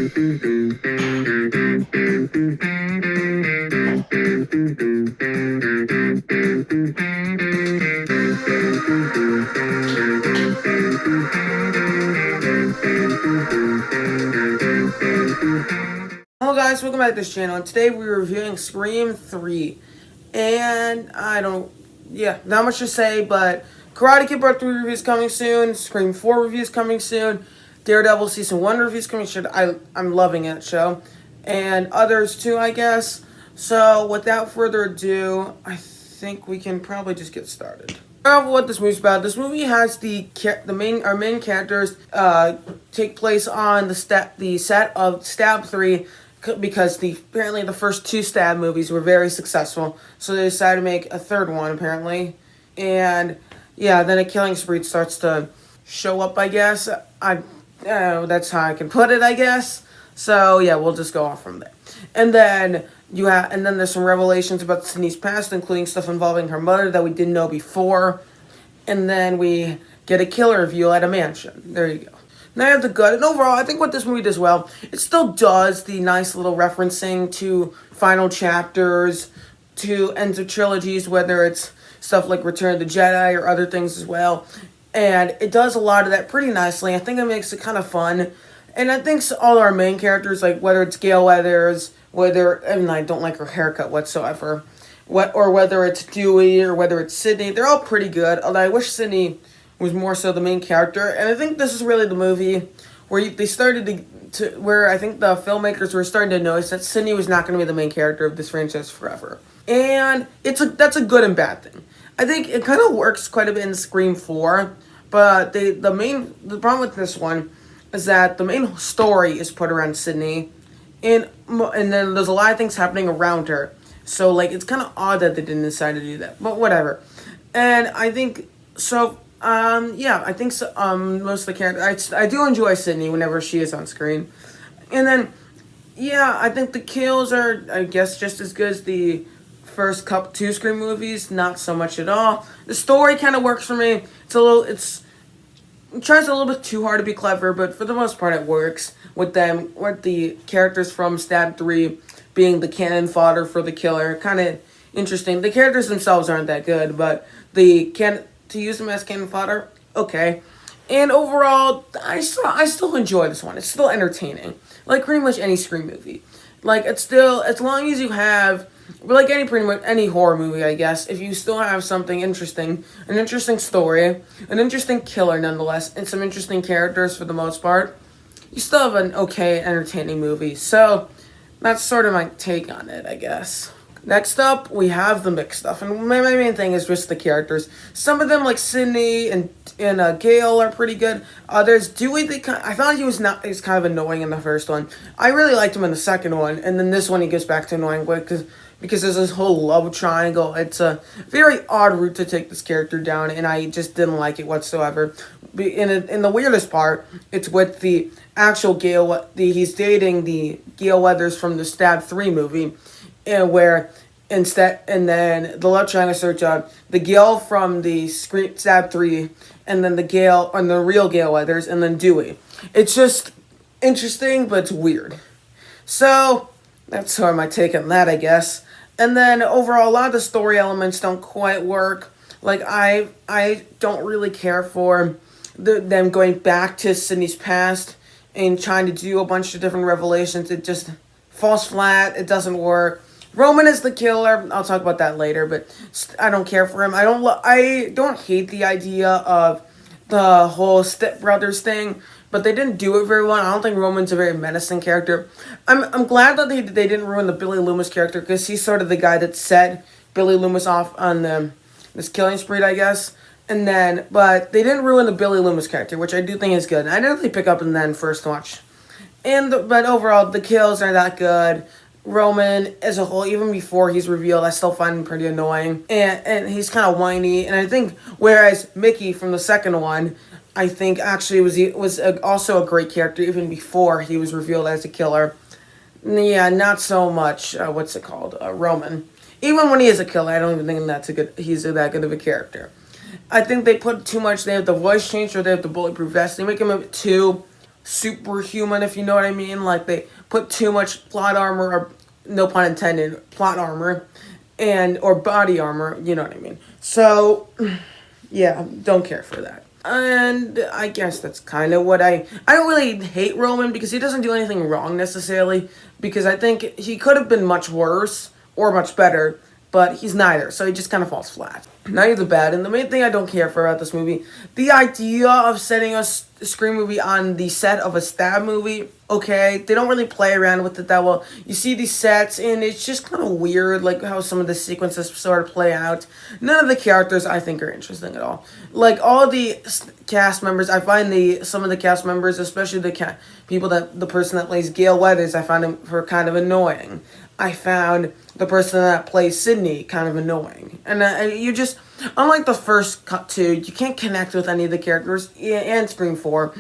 Hello guys, welcome back to this channel, and today we're reviewing Scream 3, and not much to say, but Karate Kid Part 3 reviews coming soon, Scream 4 reviews coming soon, Daredevil Season 1 reviews coming soon. I'm loving that show, and others too, I guess. So, without further ado, I think we can probably just get started. What this movie's about. This movie has our main characters take place on the set of Stab 3 because apparently the first two Stab movies were very successful, so they decided to make a third one apparently, and yeah, then a killing spree starts to show up. I guess that's how I can put it. I guess so. Yeah, we'll just go off from there, and then. And then there's some revelations about Sydney's past, including stuff involving her mother that we didn't know before. And then we get a killer reveal at a mansion. There you go. Now you have the good. And overall, I think what this movie does well, it still does the nice little referencing to final chapters, to ends of trilogies, whether it's stuff like Return of the Jedi or other things as well. And it does a lot of that pretty nicely. I think it makes it kind of fun. And I think all our main characters, like whether it's Gale Weathers, and I don't like her haircut whatsoever, whether it's Dewey or whether it's Sydney, they're all pretty good. Although I wish Sydney was more so the main character. And I think this is really the movie where they started where I think the filmmakers were starting to notice that Sydney was not going to be the main character of this franchise forever. And that's a good and bad thing. I think it kind of works quite a bit in Scream 4, but the problem with this one is that the main story is put around Sydney, and then there's a lot of things happening around her. So, like, it's kind of odd that they didn't decide to do that. But whatever. And I think, so, I think so, most of the characters, I do enjoy Sydney whenever she is on screen. And then, yeah, I think the kills are, I guess, just as good as the first two Scream movies. Not so much at all. The story kind of works for me. It tries a little bit too hard to be clever, but for the most part it works with the characters from Stab 3 being the cannon fodder for the killer. Kind of interesting. The characters themselves aren't that good, but to use them as cannon fodder, okay. And overall, I still enjoy this one. It's still entertaining. Like pretty much any Scream movie. Like it's still, as long as you have, like pretty much any horror movie, I guess, if you still have something interesting, an interesting story, an interesting killer nonetheless, and some interesting characters for the most part, you still have an okay, entertaining movie. So, that's sort of my take on it, I guess. Next up, we have the mixed stuff, and my main thing is just the characters. Some of them, like Sydney and Gale, are pretty good. Others, Dewey, I thought he was kind of annoying in the first one. I really liked him in the second one, and then this one he gets back to annoying because there's this whole love triangle. It's a very odd route to take this character down, and I just didn't like it whatsoever. In the weirdest part, it's with the actual Gale. He's dating the Gale Weathers from the Stab 3 movie, and then the love triangle search out the Gale from the Stab 3, and then the real Gale Weathers, and then Dewey. It's just interesting, but it's weird. So that's sort of my take on that, I guess. And then overall, a lot of the story elements don't quite work. Like I don't really care for them going back to Sydney's past and trying to do a bunch of different revelations. It just falls flat. It doesn't work. Roman is the killer. I'll talk about that later, but I don't care for him. I don't hate the idea of the whole Step Brothers thing, but they didn't do it very well. I don't think Roman's a very menacing character. I'm glad that they didn't ruin the Billy Loomis character, because he's sort of the guy that set Billy Loomis off on this killing spree, I guess. But they didn't ruin the Billy Loomis character, which I do think is good. I didn't really pick up in that first watch. But overall, the kills are that good. Roman as a whole, even before he's revealed, I still find him pretty annoying, and he's kind of whiny. And I think whereas Mickey from the second one, I think actually was also a great character even before he was revealed as a killer. Yeah, not so much. Roman. Even when he is a killer, I don't even think he's that good of a character. I think they put too much. They have the voice change, or they have the bulletproof vest. They make him a bit too superhuman, if you know what I mean. Like they put too much plot armor, or no pun intended, plot armor, and or body armor. You know what I mean. So yeah, don't care for that. And I guess that's kind of what I don't really hate Roman because he doesn't do anything wrong necessarily. Because I think he could have been much worse or much better, but he's neither, so he just kind of falls flat. Now you're the bad, and the main thing I don't care for about this movie, the idea of setting a Scream movie on the set of a Stab movie, okay, they don't really play around with it that well. You see these sets, and it's just kind of weird, like how some of the sequences sort of play out. None of the characters I think are interesting at all. Like all the cast members, I find some of the cast members, especially the the person that plays Gale Weathers, I find him for kind of annoying. I found the person that plays Sydney kind of annoying. And you just, unlike the first cut two, you can't connect with any of the characters and Scream 4.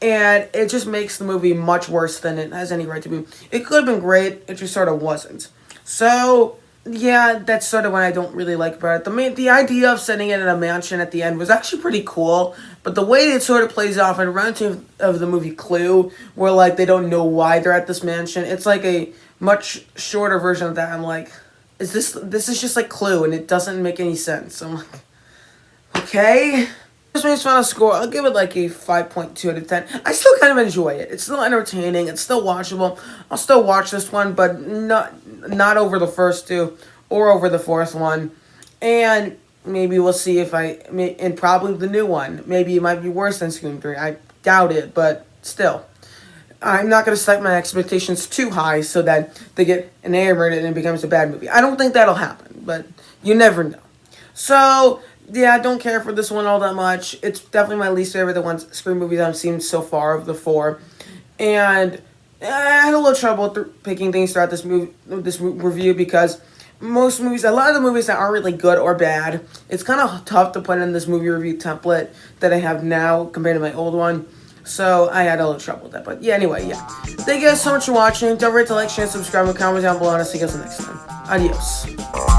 And it just makes the movie much worse than it has any right to be. It could have been great, it just sort of wasn't. So, yeah, that's sort of what I don't really like about it. The idea of setting it in a mansion at the end was actually pretty cool, but the way it sort of plays off in round two of the movie Clue, where like they don't know why they're at this mansion, it's like a much shorter version of that. I'm like, this is just like Clue, and it doesn't make any sense. I'm like, okay. This makes final score, I'll give it like a 5.2 out of 10. I still kind of enjoy it. It's still entertaining. It's still watchable. I'll still watch this one, but not over the first two or over the fourth one. And maybe we'll see if and probably the new one. Maybe it might be worse than Scream 3. I doubt it, but still. I'm not going to set my expectations too high so that they get enamored and it becomes a bad movie. I don't think that'll happen, but you never know. So, yeah, I don't care for this one all that much. It's definitely my least favorite of the Scream movies I've seen so far of the four. And I had a little trouble picking things throughout this review because a lot of the movies that aren't really good or bad, it's kind of tough to put in this movie review template that I have now compared to my old one. So I had a little trouble with that. But yeah, anyway, yeah. Thank you guys so much for watching. Don't forget to like, share, subscribe, and comment down below, and I'll see you guys next time. Adios.